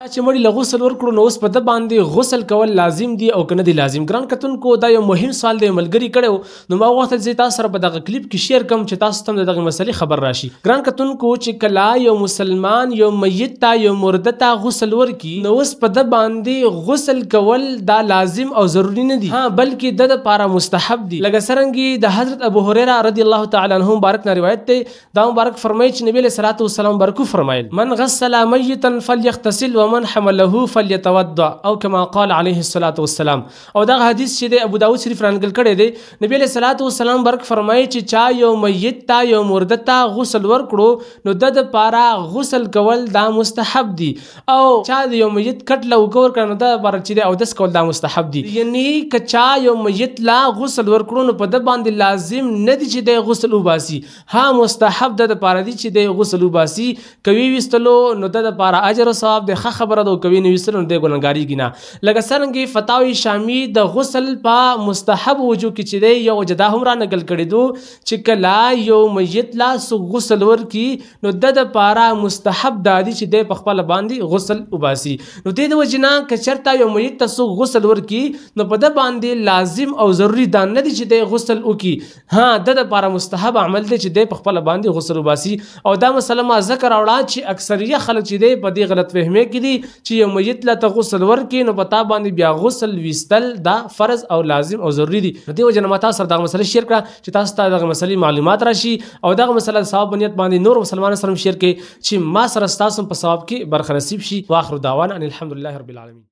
چې مړي له غسل ورکړو نو اوس په ده باندې غسل کول لازم دي او که نه دي لازم. ګران کتونکو دا یو مهم سوال دی ملګري کړی نو ما غوښتل چې تاسو سره په دغه کلیپ کې شیر کوم چې تاسو ته هم د دغې مسلې خبر راشي. ګران کتونکو چې کله یو مسلمان یو میت ته یو مرده ته غسل ورکړي نو اوس په ده باندې غسل کول دا لازم او ضروري نه دي، ها بلکې د دپاره مستحب دي. لکه څرنګې د حضرت ابو هريره رضی الله تعالی عنه مبارک نه روایت دی. دا مبارک فرمایي چې نبی علیه الصلوة والسلام برکو فرمایل من غسل میتا فلیغتسل ومن حمله فلیتوضا او کما قال علیه الصلاة والسلام. او دا حدیث چې دی ابو داود شریف رانقل کړی دی. نبی علیه الصلاة والسلام برک فرمایي چې چا یو میت ته یو مرده ته غسل ورکړو نو د دپاره غسل کول دا مستحب دي، او چا د یو میت کټ له اوږه ورکړه نو د دپاره چې دی اودس کول دا مستحب دي. یعنی که چا یو میت لا غسل ورکړو نو په ده باندې لازم نه دي چې دی غسل وباسي، ها مستحب د دپاره دي چې دی غسل وباسي. که ویستلو نو د دپاره اجر او ثواب دی، ښه خبره ده. کوي نه ویستلو نو دی ګنهګارېږي نه. لکه څرنګې فتاوی شامی د غسل په مستحب وجو کې چې دی یو وجه دا هم رانقل کړی دو چې کله یو میت لا څوک غسل ورکړي نو د دپاره مستحب دا دي چې دی په خپله باندې غسل وباسي. نو دې د وجې نه که چېرته یو میت ته څوک غسل ورکړي نو په ده باندې لازم او ضروري دا نه دي چې دی غسل وکړي، ها د دپاره مستحب عمل دی چې دی په خپله باندې غسل وباسي. او دا مسله ما ذکر راوړه چې اکثریه خلک چې دی په دې غلط فهمۍ کې دي چې یو میت له ته غسل ورکړي نو په تا باندې بیا غسل ویستل دا فرض او لازم او ضروري دي. نو دې وجې نه ما تاسو سره دغه مسله شیر کړه چې تاسو ته دغه مسلې معلومات راشي او دغه مسله د ثواب په نیت باندې نور مسلمانانو سره هم شیر کړئ چې ما سره ستاسو په ثواب کې برخه نصیب شي. واخر دعوانا ان الحمد لله رب العالمین.